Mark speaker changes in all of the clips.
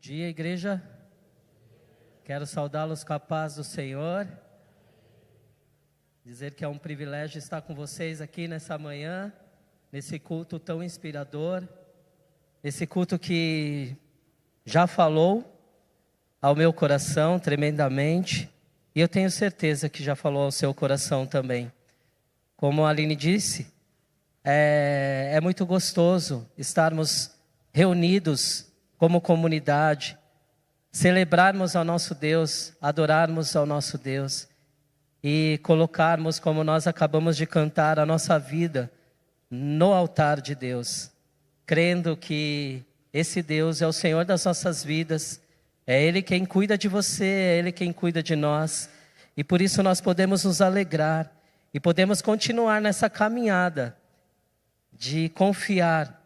Speaker 1: dia, igreja. Quero saudá-los com a paz do Senhor. Dizer que é um privilégio estar com vocês aqui nessa manhã, nesse culto tão inspirador, esse culto que já falou ao meu coração tremendamente, e eu tenho certeza que já falou ao seu coração também. Como a Aline disse, é muito gostoso estarmos reunidos como comunidade, celebrarmos ao nosso Deus, adorarmos ao nosso Deus e colocarmos, como nós acabamos de cantar, a nossa vida no altar de Deus, crendo que esse Deus é o Senhor das nossas vidas, é Ele quem cuida de você, é Ele quem cuida de nós, e por isso nós podemos nos alegrar e podemos continuar nessa caminhada de confiar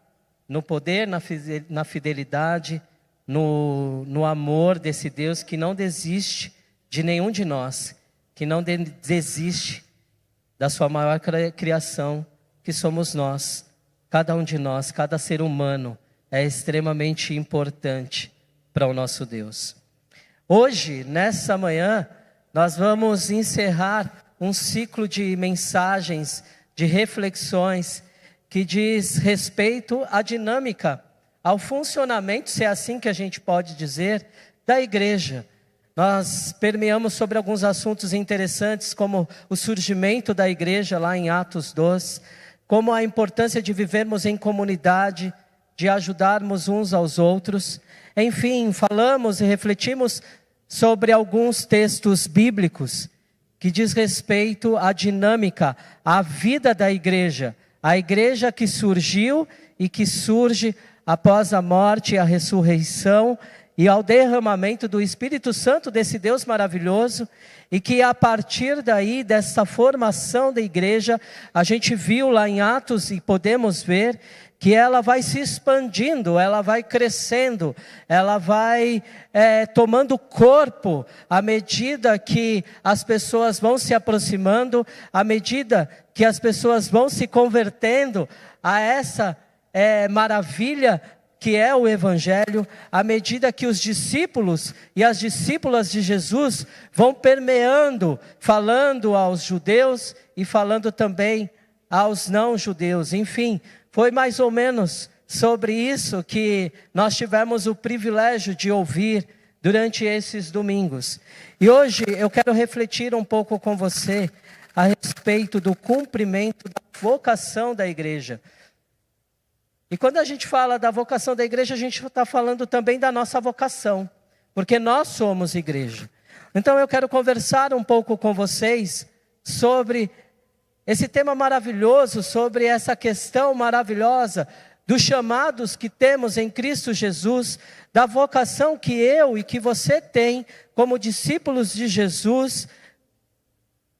Speaker 1: no poder, na fidelidade, no amor desse Deus que não desiste de nenhum de nós, que não desiste da sua maior criação, que somos nós. Cada um de nós, cada ser humano é extremamente importante para o nosso Deus. Hoje, nessa manhã, nós vamos encerrar um ciclo de mensagens, de reflexões, que diz respeito à dinâmica, ao funcionamento, se é assim que a gente pode dizer, da igreja. Nós permeamos sobre alguns assuntos interessantes, como o surgimento da igreja lá em Atos 2, como a importância de vivermos em comunidade, de ajudarmos uns aos outros. Enfim, falamos e refletimos sobre alguns textos bíblicos que diz respeito à dinâmica, à vida da igreja. A igreja que surgiu e que surge após a morte e a ressurreição e ao derramamento do Espírito Santo desse Deus maravilhoso, e que a partir daí, dessa formação da igreja, a gente viu lá em Atos e podemos ver que ela vai se expandindo, ela vai crescendo, ela vai tomando corpo à medida que as pessoas vão se aproximando, à medida que as pessoas vão se convertendo a essa maravilha que é o Evangelho, à medida que os discípulos e as discípulas de Jesus vão permeando, falando aos judeus e falando também aos não-judeus. Enfim, foi mais ou menos sobre isso que nós tivemos o privilégio de ouvir durante esses domingos. E hoje eu quero refletir um pouco com você a respeito do cumprimento da vocação da igreja. E quando a gente fala da vocação da igreja, a gente está falando também da nossa vocação, porque nós somos igreja. Então eu quero conversar um pouco com vocês sobre esse tema maravilhoso, sobre essa questão maravilhosa dos chamados que temos em Cristo Jesus, da vocação que eu e que você tem como discípulos de Jesus,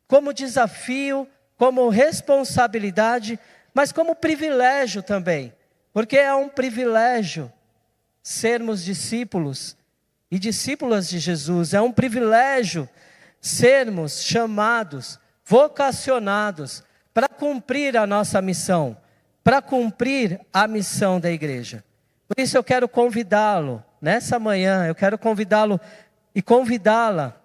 Speaker 1: como desafio, como responsabilidade, mas como privilégio também. Porque é um privilégio sermos discípulos e discípulas de Jesus. É um privilégio sermos chamados, vocacionados para cumprir a nossa missão, para cumprir a missão da igreja. Por isso eu quero convidá-lo, nessa manhã, eu quero convidá-lo e convidá-la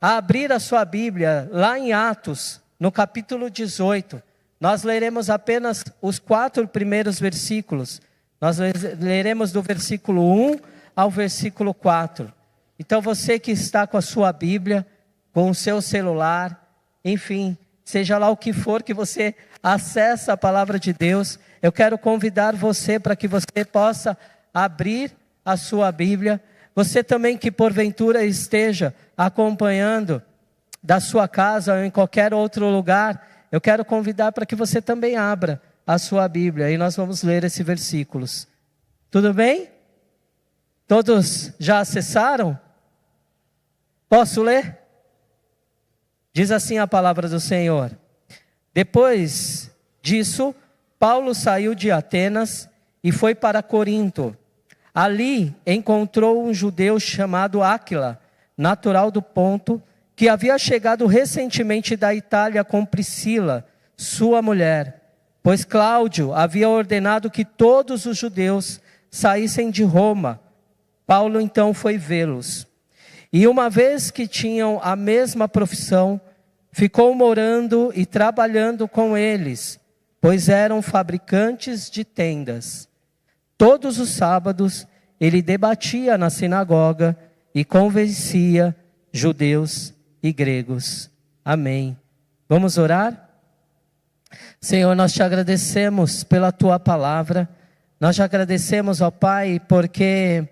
Speaker 1: a abrir a sua Bíblia lá em Atos, no capítulo 18. Nós leremos apenas os 4 primeiros versículos. Nós leremos do versículo 1 ao versículo 4. Então você que está com a sua Bíblia, com o seu celular, enfim, seja lá o que for que você acessa a palavra de Deus, eu quero convidar você para que você possa abrir a sua Bíblia. Você também que porventura esteja acompanhando da sua casa ou em qualquer outro lugar, eu quero convidar para que você também abra a sua Bíblia e nós vamos ler esses versículos. Tudo bem? Todos já acessaram? Posso ler? Diz assim a palavra do Senhor. Depois disso, Paulo saiu de Atenas e foi para Corinto. Ali encontrou um judeu chamado Áquila, natural do Ponto, que havia chegado recentemente da Itália com Priscila, sua mulher, pois Cláudio havia ordenado que todos os judeus saíssem de Roma Paulo então foi vê-los. E uma vez que tinham a mesma profissão, ficou morando e trabalhando com eles, pois eram fabricantes de tendas. Todos os sábados ele debatia na sinagoga e convencia judeus e gregos. Amém. Vamos orar? Senhor, nós te agradecemos pela tua palavra. Nós te agradecemos, ó Pai, porque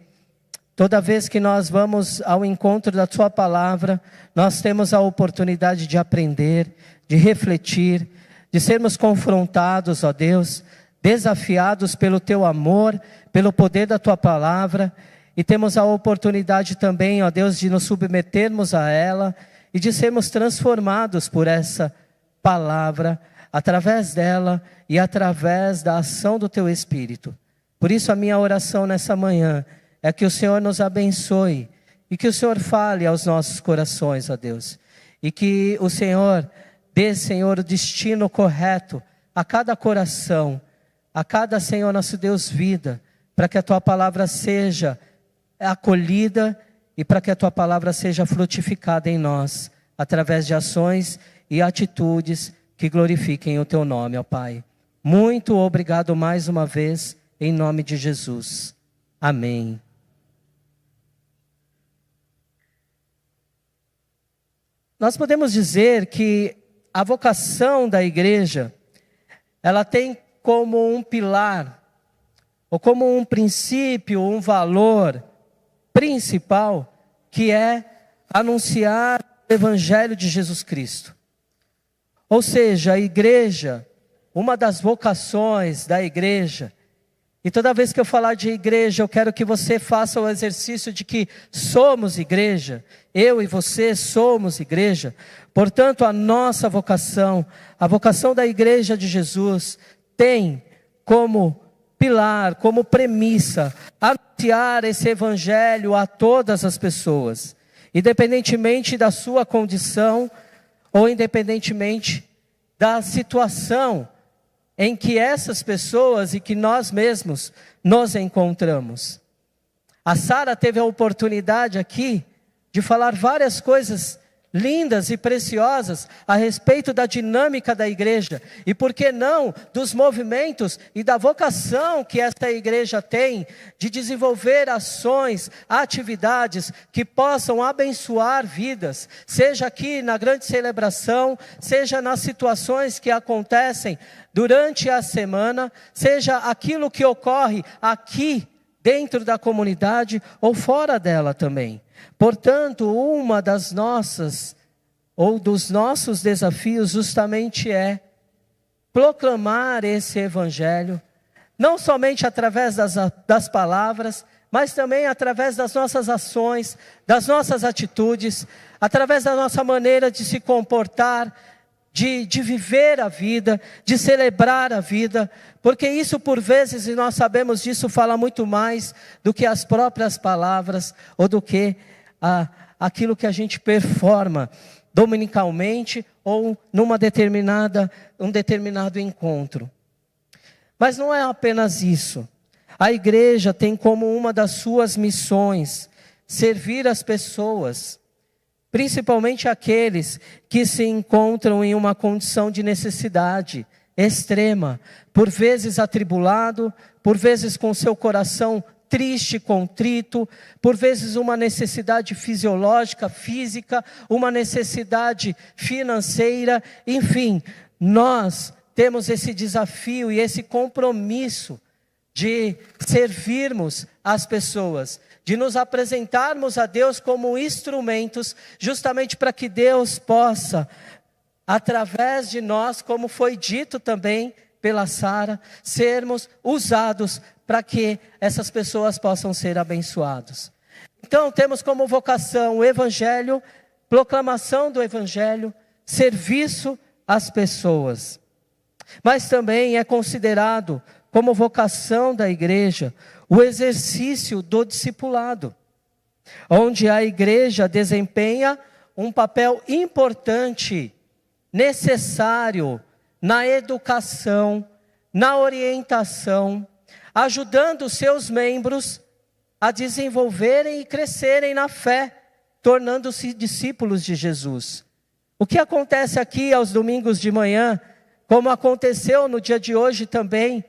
Speaker 1: toda vez que nós vamos ao encontro da tua palavra, nós temos a oportunidade de aprender, de refletir, de sermos confrontados, ó Deus, desafiados pelo teu amor, pelo poder da tua palavra, e temos a oportunidade também, ó Deus, de nos submetermos a ela e de sermos transformados por essa palavra, através dela e através da ação do teu Espírito. Por isso a minha oração nessa manhã é que o Senhor nos abençoe e que o Senhor fale aos nossos corações, ó Deus, e que o Senhor dê, Senhor, o destino correto a cada coração, a cada, Senhor, nosso Deus, vida, para que a tua palavra seja acolhida e para que a tua palavra seja frutificada em nós, através de ações e atitudes que glorifiquem o teu nome, ó Pai. Muito obrigado mais uma vez, em nome de Jesus. Amém. Nós podemos dizer que a vocação da igreja, ela tem como um pilar, ou como um princípio, um valor principal, que é anunciar o Evangelho de Jesus Cristo. Ou seja, a igreja, uma das vocações da igreja, e toda vez que eu falar de igreja, eu quero que você faça o exercício de que somos igreja, eu e você somos igreja. Portanto, a nossa vocação, a vocação da igreja de Jesus, tem como pilar, como premissa, anunciar esse evangelho a todas as pessoas, independentemente da sua condição, ou independentemente da situação em que essas pessoas e que nós mesmos nos encontramos. A Sara teve a oportunidade aqui de falar várias coisas lindas e preciosas a respeito da dinâmica da igreja, e por que não dos movimentos e da vocação que esta igreja tem de desenvolver ações, atividades que possam abençoar vidas, seja aqui na grande celebração, seja nas situações que acontecem durante a semana, seja aquilo que ocorre aqui dentro da comunidade ou fora dela também. Portanto, uma das nossas, ou dos nossos desafios justamente é proclamar esse evangelho, não somente através das palavras, mas também através das nossas ações, das nossas atitudes, através da nossa maneira de se comportar, de viver a vida, de celebrar a vida, porque isso por vezes, e nós sabemos disso, fala muito mais do que as próprias palavras, ou do que aquilo que a gente performa dominicalmente, ou num determinado encontro. Mas não é apenas isso. A igreja tem como uma das suas missões servir as pessoas, principalmente aqueles que se encontram em uma condição de necessidade extrema, por vezes atribulado, por vezes com seu coração triste, contrito, por vezes uma necessidade fisiológica, física, uma necessidade financeira, enfim, nós temos esse desafio e esse compromisso de servirmos as pessoas, de nos apresentarmos a Deus como instrumentos, justamente para que Deus possa, através de nós, como foi dito também pela Sara, sermos usados para que essas pessoas possam ser abençoadas. Então temos como vocação o Evangelho, proclamação do Evangelho, serviço às pessoas. Mas também é considerado como vocação da igreja o exercício do discipulado, onde a igreja desempenha um papel importante, necessário na educação, na orientação, ajudando os seus membros a desenvolverem e crescerem na fé, tornando-se discípulos de Jesus. O que acontece aqui aos domingos de manhã, como aconteceu no dia de hoje também,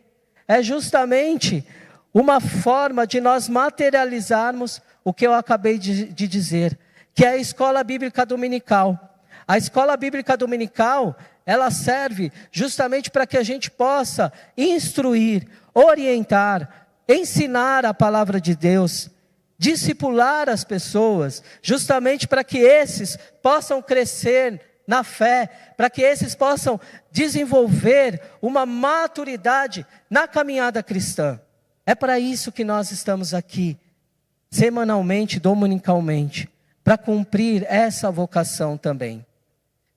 Speaker 1: é justamente uma forma de nós materializarmos o que eu acabei de dizer, que é a escola bíblica dominical. A escola bíblica dominical, ela serve justamente para que a gente possa instruir, orientar, ensinar a palavra de Deus, discipular as pessoas, justamente para que esses possam crescer na fé, para que esses possam desenvolver uma maturidade na caminhada cristã. É para isso que nós estamos aqui, semanalmente, dominicalmente, para cumprir essa vocação também.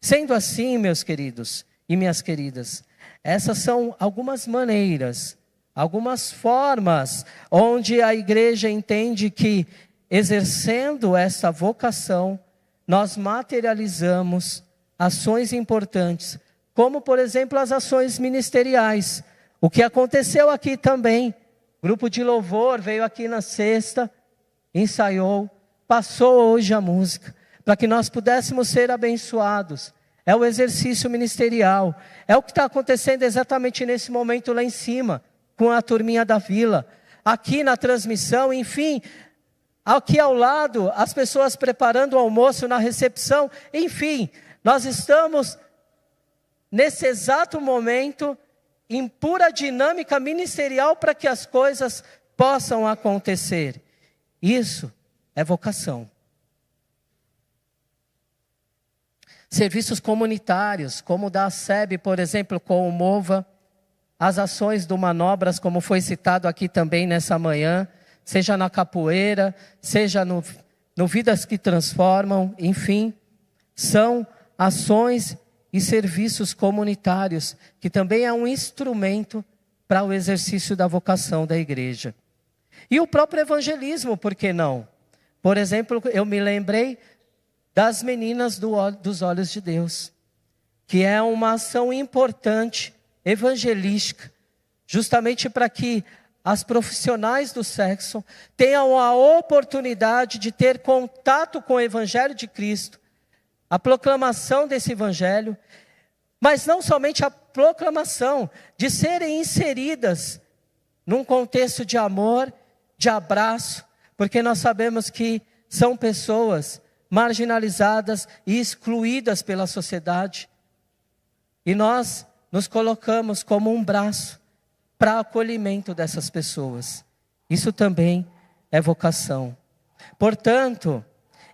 Speaker 1: Sendo assim, meus queridos e minhas queridas, essas são algumas maneiras, algumas formas onde a igreja entende que, exercendo essa vocação, nós materializamos ações importantes, como, por exemplo, as ações ministeriais. O que aconteceu aqui também, grupo de louvor veio aqui na sexta, ensaiou, passou hoje a música, para que nós pudéssemos ser abençoados. É o exercício ministerial, é o que está acontecendo exatamente nesse momento lá em cima, com a turminha da vila, aqui na transmissão, enfim, aqui ao lado, as pessoas preparando o almoço na recepção, enfim, nós estamos nesse exato momento em pura dinâmica ministerial para que as coisas possam acontecer. Isso é vocação. Serviços comunitários, como o da SEB, por exemplo, com o MOVA, as ações do Manobras, como foi citado aqui também nessa manhã, seja na capoeira, seja no Vidas que Transformam, enfim, são ações e serviços comunitários, que também é um instrumento para o exercício da vocação da igreja. E o próprio evangelismo, por que não? Por exemplo, eu me lembrei das meninas dos olhos de Deus, que é uma ação importante, evangelística, justamente para que as profissionais do sexo tenham a oportunidade de ter contato com o Evangelho de Cristo, a proclamação desse Evangelho, mas não somente a proclamação, de serem inseridas num contexto de amor, de abraço, porque nós sabemos que são pessoas marginalizadas e excluídas pela sociedade, e nós nos colocamos como um braço para acolhimento dessas pessoas. Isso também é vocação. Portanto,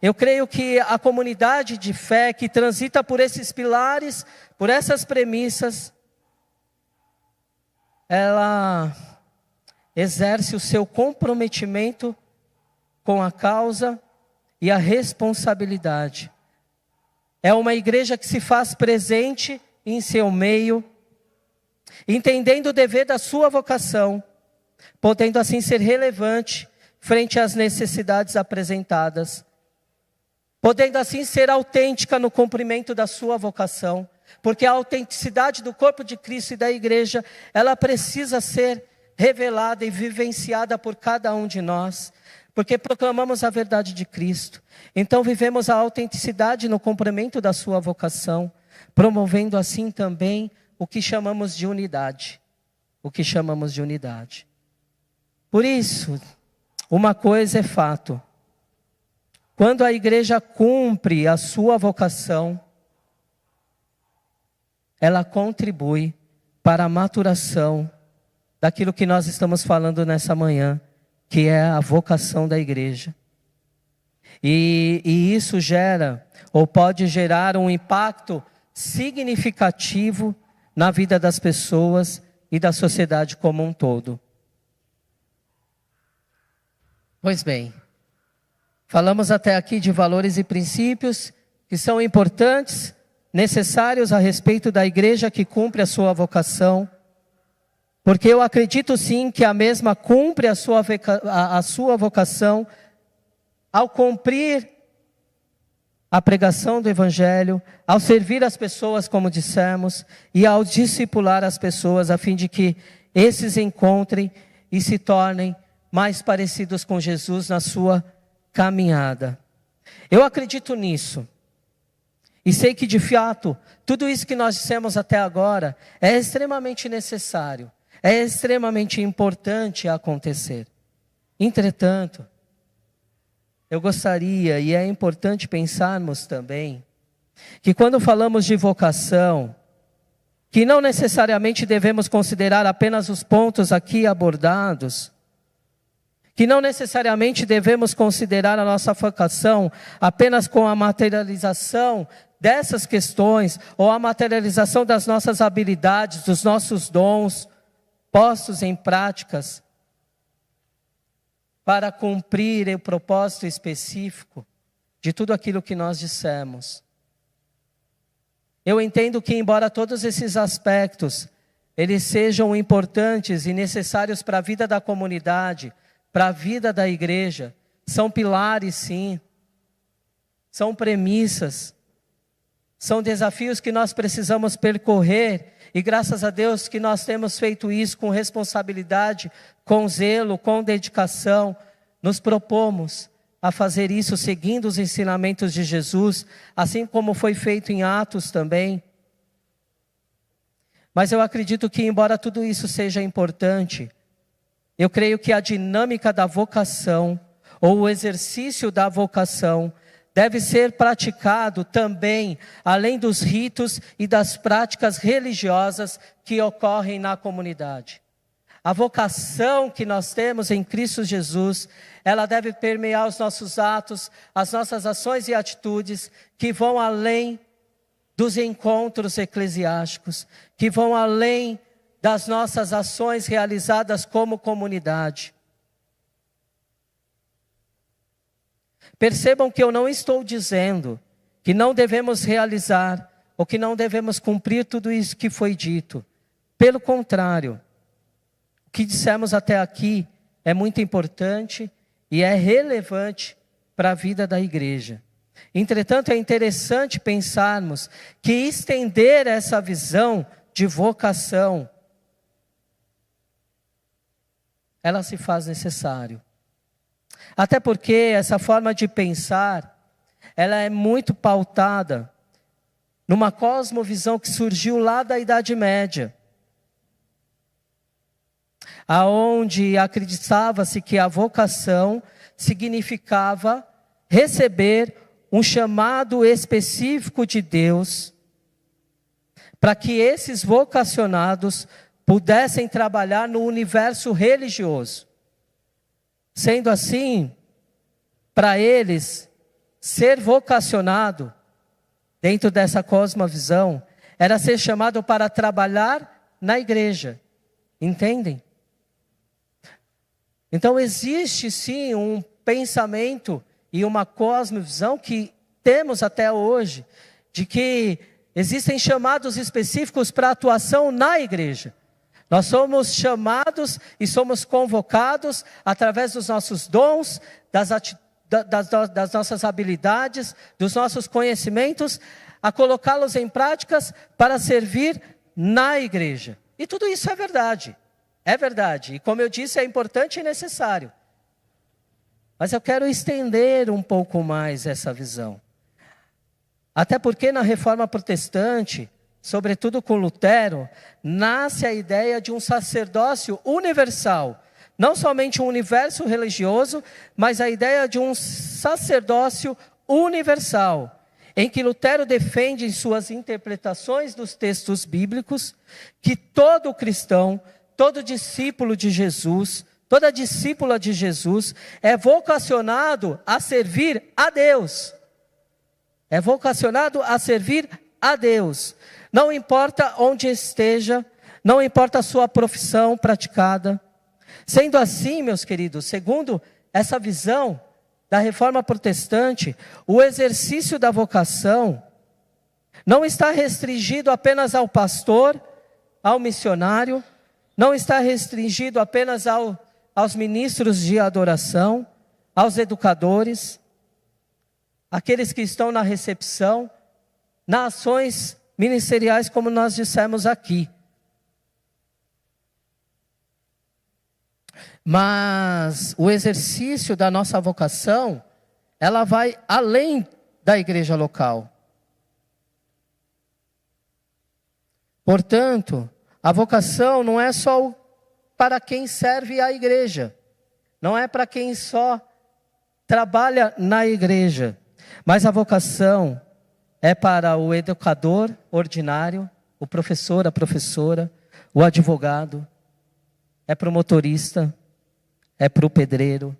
Speaker 1: eu creio que a comunidade de fé que transita por esses pilares, por essas premissas, ela exerce o seu comprometimento com a causa e a responsabilidade. É uma igreja que se faz presente em seu meio, entendendo o dever da sua vocação, podendo assim ser relevante frente às necessidades apresentadas, podendo assim ser autêntica no cumprimento da sua vocação, porque a autenticidade do corpo de Cristo e da igreja, ela precisa ser revelada e vivenciada por cada um de nós, porque proclamamos a verdade de Cristo. Então vivemos a autenticidade no cumprimento da sua vocação, promovendo assim também o que chamamos de unidade. O que chamamos de unidade. Por isso, uma coisa é fato. Quando a igreja cumpre a sua vocação, ela contribui para a maturação daquilo que nós estamos falando nessa manhã, que é a vocação da igreja. E isso gera, ou pode gerar um impacto significativo na vida das pessoas e da sociedade como um todo. Pois bem, falamos até aqui de valores e princípios que são importantes, necessários a respeito da igreja que cumpre a sua vocação, porque eu acredito sim que a mesma cumpre a sua vocação ao cumprir a pregação do Evangelho, ao servir as pessoas, como dissemos, e ao discipular as pessoas, a fim de que esses encontrem e se tornem mais parecidos com Jesus na sua caminhada. Eu acredito nisso. E sei que de fato, tudo isso que nós dissemos até agora é extremamente necessário, é extremamente importante acontecer. Entretanto, eu gostaria, e é importante pensarmos também, que quando falamos de vocação, que não necessariamente devemos considerar apenas os pontos aqui abordados, que não necessariamente devemos considerar a nossa vocação apenas com a materialização dessas questões, ou a materialização das nossas habilidades, dos nossos dons, postos em práticas, para cumprir o propósito específico de tudo aquilo que nós dissemos. Eu entendo que, embora todos esses aspectos, eles sejam importantes e necessários para a vida da comunidade, para a vida da igreja, são pilares sim, são premissas, são desafios que nós precisamos percorrer, e graças a Deus que nós temos feito isso com responsabilidade, com zelo, com dedicação. Nos propomos a fazer isso seguindo os ensinamentos de Jesus, assim como foi feito em Atos também. Mas eu acredito que, embora tudo isso seja importante, eu creio que a dinâmica da vocação, ou o exercício da vocação, deve ser praticado também, além dos ritos e das práticas religiosas que ocorrem na comunidade. A vocação que nós temos em Cristo Jesus, ela deve permear os nossos atos, as nossas ações e atitudes, que vão além dos encontros eclesiásticos, que vão além das nossas ações realizadas como comunidade. Percebam que eu não estou dizendo que não devemos realizar ou que não devemos cumprir tudo isso que foi dito. Pelo contrário, o que dissemos até aqui é muito importante e é relevante para a vida da igreja. Entretanto, é interessante pensarmos que estender essa visão de vocação, ela se faz necessário. Até porque essa forma de pensar, ela é muito pautada numa cosmovisão que surgiu lá da Idade Média, aonde acreditava-se que a vocação significava receber um chamado específico de Deus, para que esses vocacionados pudessem trabalhar no universo religioso. Sendo assim, para eles, ser vocacionado, dentro dessa cosmovisão, era ser chamado para trabalhar na igreja. Entendem? Então existe sim um pensamento e uma cosmovisão que temos até hoje, de que existem chamados específicos para atuação na igreja. Nós somos chamados e somos convocados através dos nossos dons, das nossas habilidades, dos nossos conhecimentos, a colocá-los em práticas para servir na igreja. E tudo isso é verdade. É verdade. E como eu disse, é importante e necessário. Mas eu quero estender um pouco mais essa visão. Até porque na Reforma Protestante, sobretudo com Lutero, nasce a ideia de um sacerdócio universal. Não somente um universo religioso, mas a ideia de um sacerdócio universal, em que Lutero defende em suas interpretações dos textos bíblicos que todo cristão, todo discípulo de Jesus, toda discípula de Jesus é vocacionado a servir a Deus. É vocacionado a servir a Deus. Não importa onde esteja, não importa a sua profissão praticada. Sendo assim, meus queridos, segundo essa visão da Reforma Protestante, o exercício da vocação não está restringido apenas ao pastor, ao missionário, não está restringido apenas aos ministros de adoração, aos educadores, aqueles que estão na recepção, nas ações ministeriais, como nós dissemos aqui. Mas o exercício da nossa vocação, ela vai além da igreja local. Portanto, a vocação não é só para quem serve à igreja. Não é para quem só trabalha na igreja. Mas a vocação é para o educador ordinário, o professor, a professora, o advogado, é para o motorista, é para o pedreiro,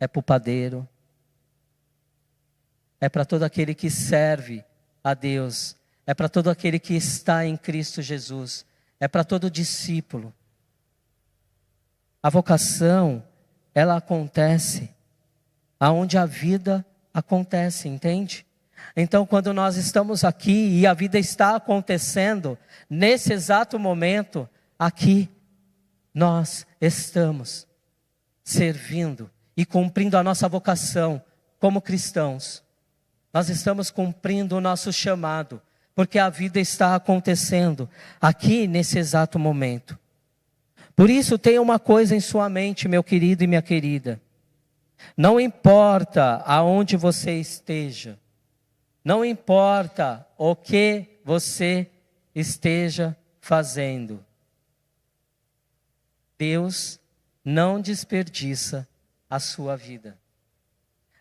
Speaker 1: é para o padeiro, é para todo aquele que serve a Deus, é para todo aquele que está em Cristo Jesus, é para todo discípulo. A vocação, ela acontece aonde a vida acontece, entende? Então, quando nós estamos aqui e a vida está acontecendo, nesse exato momento, aqui, nós estamos servindo e cumprindo a nossa vocação como cristãos. Nós estamos cumprindo o nosso chamado, porque a vida está acontecendo aqui nesse exato momento. Por isso, tenha uma coisa em sua mente, meu querido e minha querida. Não importa aonde você esteja, não importa o que você esteja fazendo, Deus não desperdiça a sua vida.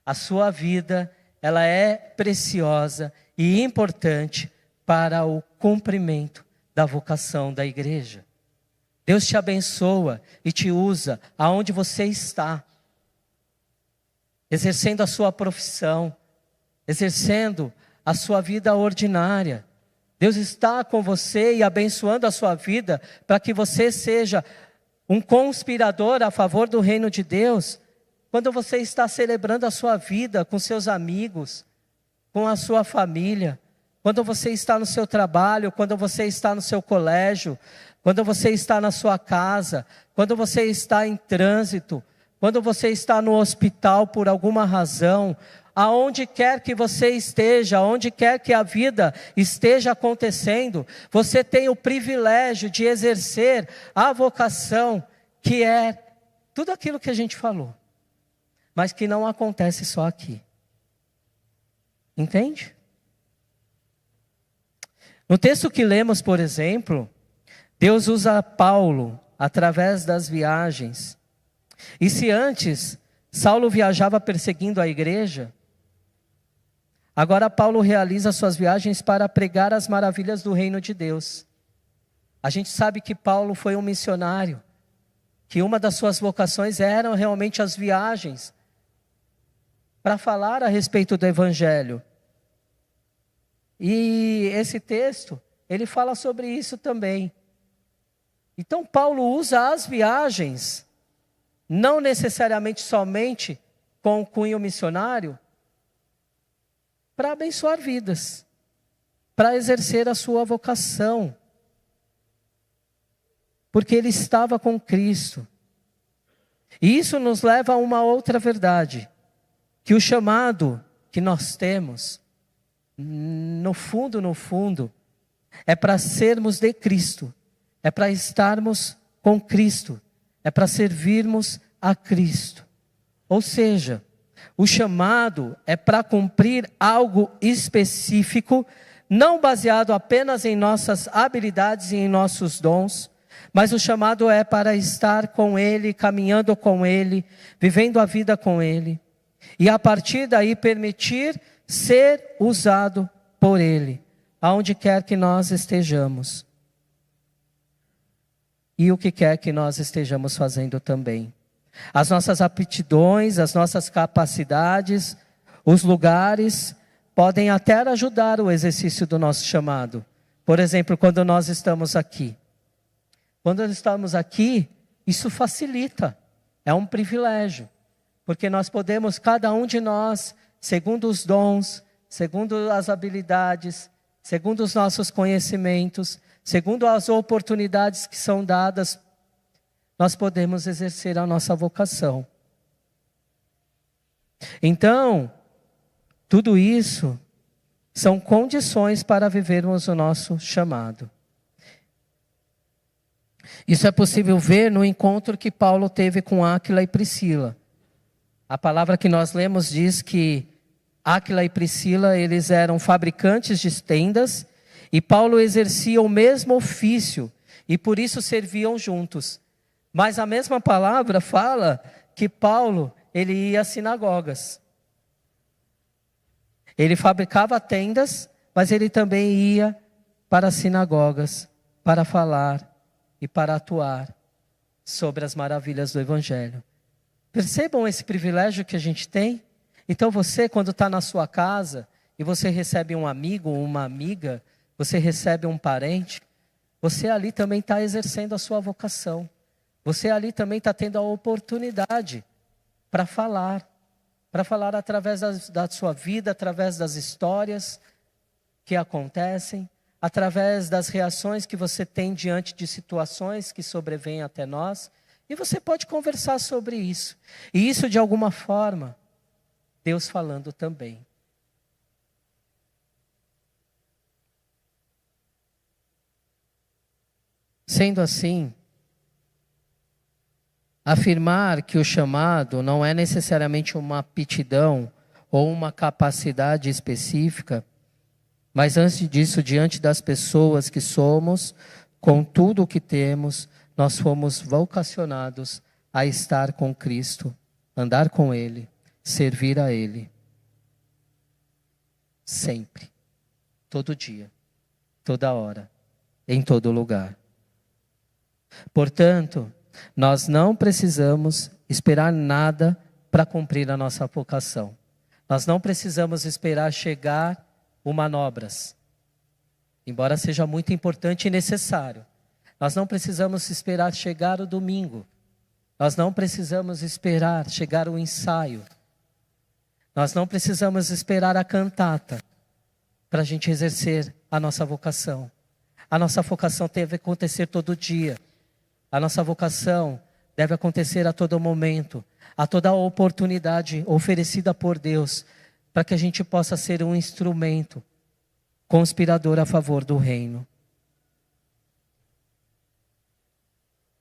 Speaker 1: A sua vida, ela é preciosa e importante para o cumprimento da vocação da igreja. Deus te abençoa e te usa aonde você está, exercendo a sua profissão, exercendo a sua vida ordinária. Deus está com você e abençoando a sua vida para que você seja um conspirador a favor do reino de Deus. Quando você está celebrando a sua vida com seus amigos, com a sua família, quando você está no seu trabalho, quando você está no seu colégio, quando você está na sua casa, quando você está em trânsito, quando você está no hospital por alguma razão, aonde quer que você esteja, aonde quer que a vida esteja acontecendo, você tem o privilégio de exercer a vocação, que é tudo aquilo que a gente falou, mas que não acontece só aqui. Entende? No texto que lemos, por exemplo, Deus usa Paulo através das viagens. E se antes Saulo viajava perseguindo a igreja, agora Paulo realiza suas viagens para pregar as maravilhas do reino de Deus. A gente sabe que Paulo foi um missionário, que uma das suas vocações eram realmente as viagens, para falar a respeito do evangelho. E esse texto, ele fala sobre isso também. Então Paulo usa as viagens, não necessariamente somente com o cunho missionário, para abençoar vidas, para exercer a sua vocação, porque ele estava com Cristo. E isso nos leva a uma outra verdade, que o chamado que nós temos, no fundo, é para sermos de Cristo, é para estarmos com Cristo, é para servirmos a Cristo. Ou seja, o chamado é para cumprir algo específico, não baseado apenas em nossas habilidades e em nossos dons, mas o chamado é para estar com Ele, caminhando com Ele, vivendo a vida com Ele, e a partir daí permitir ser usado por Ele, aonde quer que nós estejamos. E o que quer que nós estejamos fazendo também. As nossas aptidões, as nossas capacidades, os lugares, podem até ajudar o exercício do nosso chamado. Por exemplo, quando nós estamos aqui. Quando nós estamos aqui, isso facilita, é um privilégio. Porque nós podemos, cada um de nós, segundo os dons, segundo as habilidades, segundo os nossos conhecimentos, segundo as oportunidades que são dadas, nós podemos exercer a nossa vocação. Então, tudo isso são condições para vivermos o nosso chamado. Isso é possível ver no encontro que Paulo teve com Áquila e Priscila. A palavra que nós lemos diz que Áquila e Priscila, eles eram fabricantes de tendas, e Paulo exercia o mesmo ofício, e por isso serviam juntos. Mas a mesma palavra fala que Paulo, ele ia às sinagogas. Ele fabricava tendas, mas ele também ia para as sinagogas para falar e para atuar sobre as maravilhas do Evangelho. Percebam esse privilégio que a gente tem? Então você, quando está na sua casa e você recebe um amigo ou uma amiga, você recebe um parente, você ali também está exercendo a sua vocação. Você ali também está tendo a oportunidade para falar através da sua vida, através das histórias que acontecem, através das reações que você tem diante de situações que sobrevêm até nós, e você pode conversar sobre isso. E isso, de alguma forma, Deus falando também. Sendo assim, afirmar que o chamado não é necessariamente uma aptidão ou uma capacidade específica, mas antes disso, diante das pessoas que somos, com tudo o que temos, nós fomos vocacionados a estar com Cristo, andar com Ele, servir a Ele. Sempre, todo dia, toda hora, em todo lugar. Portanto, nós não precisamos esperar nada para cumprir a nossa vocação. Nós não precisamos esperar chegar o manobras, embora seja muito importante e necessário. Nós não precisamos esperar chegar o domingo. Nós não precisamos esperar chegar o ensaio. Nós não precisamos esperar a cantata para a gente exercer a nossa vocação. A nossa vocação deve acontecer todo dia. A nossa vocação deve acontecer a todo momento, a toda oportunidade oferecida por Deus, para que a gente possa ser um instrumento conspirador a favor do reino.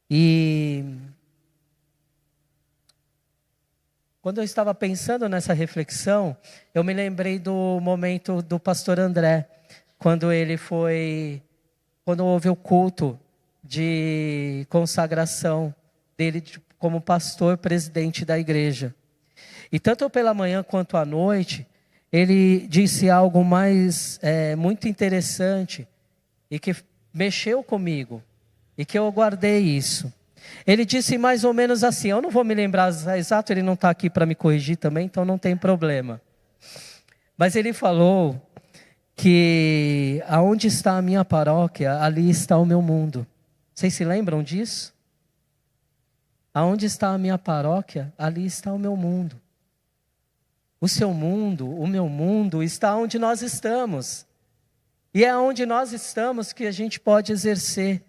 Speaker 1: E quando eu estava pensando nessa reflexão, eu me lembrei do momento do pastor André, quando houve o culto de consagração dele como pastor presidente da igreja. E tanto pela manhã quanto à noite, ele disse algo muito interessante e que mexeu comigo e que eu guardei isso. Ele disse mais ou menos assim, eu não vou me lembrar exato, ele não está aqui para me corrigir também, então não tem problema. Mas ele falou que aonde está a minha paróquia, ali está o meu mundo. Vocês se lembram disso? Aonde está a minha paróquia, ali está o meu mundo. O seu mundo, o meu mundo, está onde nós estamos. E é onde nós estamos que a gente pode exercer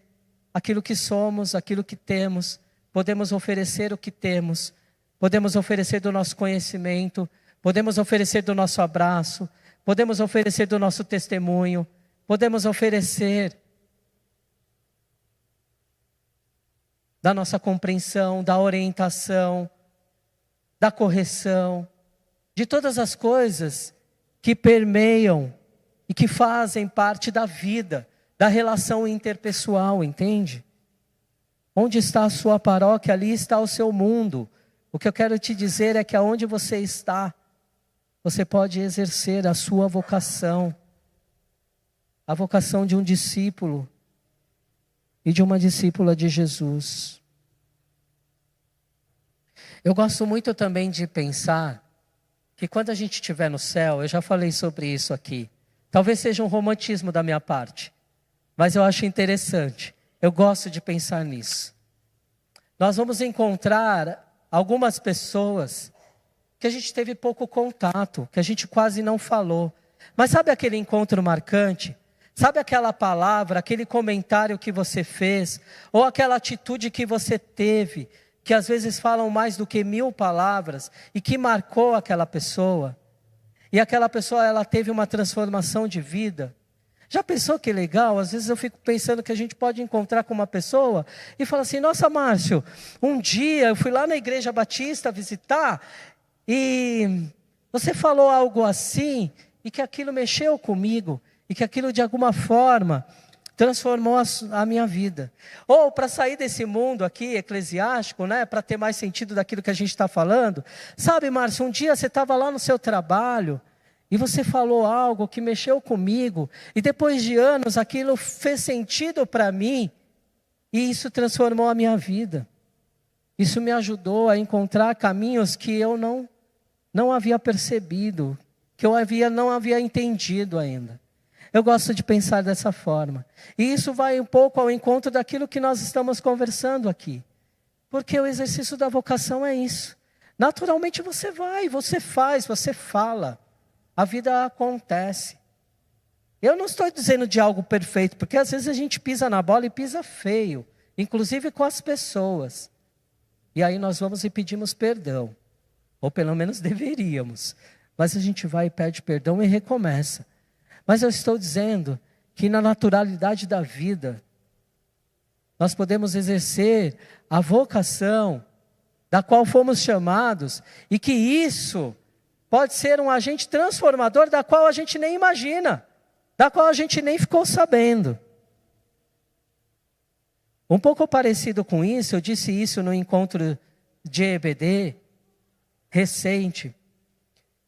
Speaker 1: aquilo que somos, aquilo que temos. Podemos oferecer o que temos. Podemos oferecer do nosso conhecimento. Podemos oferecer do nosso abraço. Podemos oferecer do nosso testemunho. Podemos oferecer da nossa compreensão, da orientação, da correção, de todas as coisas que permeiam e que fazem parte da vida, da relação interpessoal, entende? Onde está a sua paróquia, ali está o seu mundo. O que eu quero te dizer é que aonde você está, você pode exercer a sua vocação, a vocação de um discípulo e de uma discípula de Jesus. Eu gosto muito também de pensar que quando a gente estiver no céu, eu já falei sobre isso aqui, talvez seja um romantismo da minha parte, mas eu acho interessante, eu gosto de pensar nisso. Nós vamos encontrar algumas pessoas que a gente teve pouco contato, que a gente quase não falou, mas sabe aquele encontro marcante? Sabe aquela palavra, aquele comentário que você fez, ou aquela atitude que você teve, que às vezes falam mais do que 1000 palavras, e que marcou aquela pessoa, e aquela pessoa ela teve uma transformação de vida. Já pensou que legal? Às vezes eu fico pensando que a gente pode encontrar com uma pessoa e falar assim, nossa, Márcio, um dia eu fui lá na Igreja Batista visitar e você falou algo assim e que aquilo mexeu comigo e que aquilo de alguma forma transformou a minha vida. Ou para sair desse mundo aqui eclesiástico, né, para ter mais sentido daquilo que a gente está falando. Sabe, Márcio, um dia você estava lá no seu trabalho e você falou algo que mexeu comigo, e depois de anos aquilo fez sentido para mim, e isso transformou a minha vida. Isso me ajudou a encontrar caminhos que eu não havia percebido, que eu não havia entendido ainda. Eu gosto de pensar dessa forma. E isso vai um pouco ao encontro daquilo que nós estamos conversando aqui. Porque o exercício da vocação é isso. Naturalmente você vai, você faz, você fala. A vida acontece. Eu não estou dizendo de algo perfeito, porque às vezes a gente pisa na bola e pisa feio, inclusive com as pessoas. E aí nós vamos e pedimos perdão, ou pelo menos deveríamos. Mas a gente vai e pede perdão e recomeça. Mas eu estou dizendo que na naturalidade da vida, nós podemos exercer a vocação da qual fomos chamados, e que isso pode ser um agente transformador da qual a gente nem imagina, da qual a gente nem ficou sabendo. Um pouco parecido com isso, eu disse isso no encontro de EBD, recente,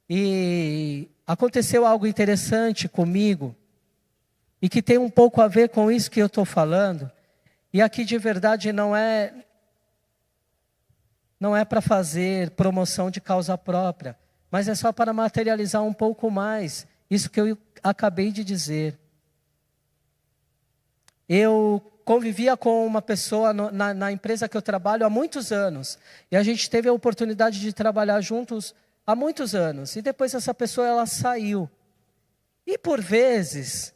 Speaker 1: e aconteceu algo interessante comigo, e que tem um pouco a ver com isso que eu estou falando, e aqui de verdade não é para fazer promoção de causa própria, mas é só para materializar um pouco mais isso que eu acabei de dizer. Eu convivia com uma pessoa na empresa que eu trabalho há muitos anos. E a gente teve a oportunidade de trabalhar juntos há muitos anos. E depois essa pessoa ela saiu. E por vezes,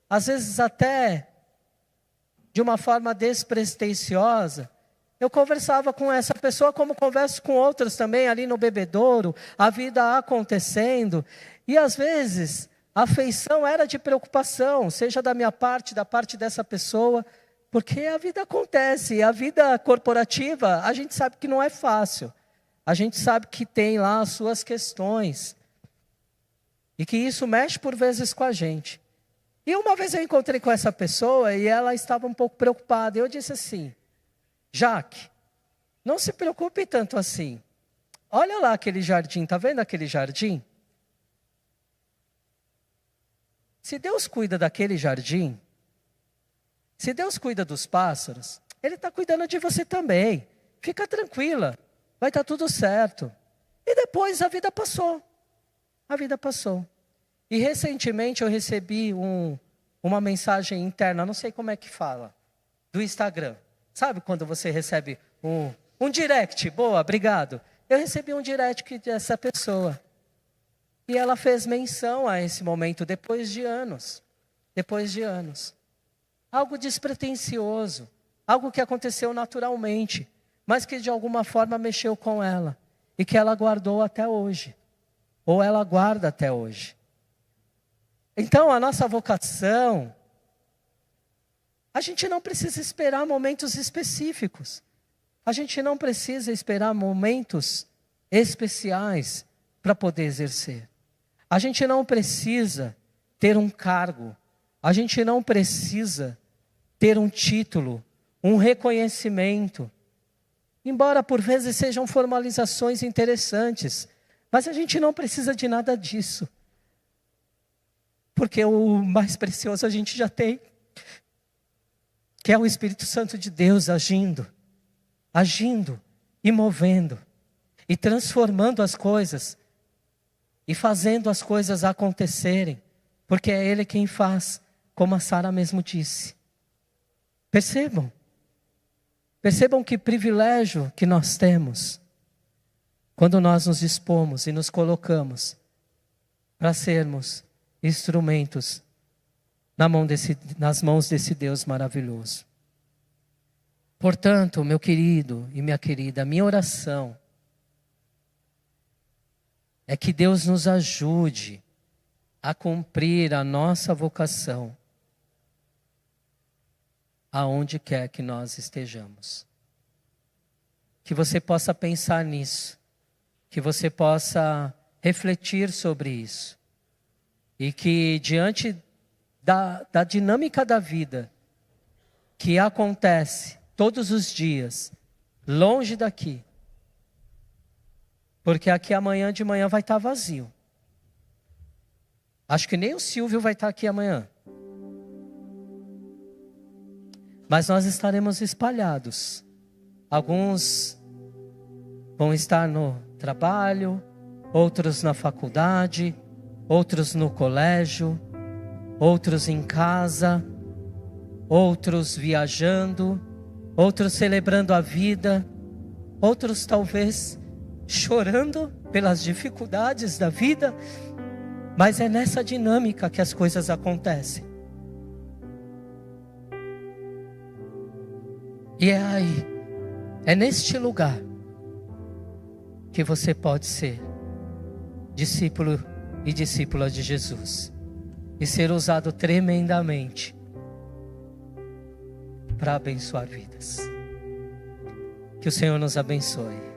Speaker 1: às vezes até de uma forma despretensiosa, eu conversava com essa pessoa como converso com outras também, ali no bebedouro, a vida acontecendo. E às vezes, a afeição era de preocupação, seja da minha parte, da parte dessa pessoa, porque a vida acontece. A vida corporativa, a gente sabe que não é fácil. A gente sabe que tem lá as suas questões. E que isso mexe por vezes com a gente. E uma vez eu encontrei com essa pessoa e ela estava um pouco preocupada. Eu disse assim, Jaque, não se preocupe tanto assim. Olha lá aquele jardim, está vendo aquele jardim? Se Deus cuida daquele jardim, se Deus cuida dos pássaros, Ele está cuidando de você também. Fica tranquila, vai estar tudo certo. E depois a vida passou. A vida passou. E recentemente eu recebi uma mensagem interna, não sei como é que fala, do Instagram. Sabe quando você recebe um direct? Boa, obrigado. Eu recebi um direct dessa pessoa. E ela fez menção a esse momento depois de anos. Depois de anos. Algo despretensioso. Algo que aconteceu naturalmente. Mas que de alguma forma mexeu com ela. E que ela guardou até hoje. Ou ela guarda até hoje. Então a nossa vocação, a gente não precisa esperar momentos específicos. A gente não precisa esperar momentos especiais para poder exercer. A gente não precisa ter um cargo. A gente não precisa ter um título, um reconhecimento. Embora por vezes sejam formalizações interessantes. Mas a gente não precisa de nada disso. Porque o mais precioso a gente já tem. Que é o Espírito Santo de Deus agindo e movendo, e transformando as coisas, e fazendo as coisas acontecerem, porque é Ele quem faz, como a Sara mesmo disse. Percebam que privilégio que nós temos, quando nós nos dispomos e nos colocamos, para sermos instrumentos nas mãos desse Deus maravilhoso. Portanto, meu querido e minha querida, a minha oração é que Deus nos ajude a cumprir a nossa vocação aonde quer que nós estejamos. Que você possa pensar nisso, que você possa refletir sobre isso. E que diante da dinâmica da vida, que acontece todos os dias, longe daqui, porque aqui amanhã de manhã vai estar vazio. Acho que nem o Silvio vai estar aqui amanhã. Mas nós estaremos espalhados. Alguns vão estar no trabalho, outros na faculdade, outros no colégio, outros em casa, outros viajando, outros celebrando a vida, outros talvez chorando pelas dificuldades da vida, mas é nessa dinâmica que as coisas acontecem. E é aí, é neste lugar que você pode ser discípulo e discípula de Jesus e ser usado tremendamente para abençoar vidas. Que o Senhor nos abençoe.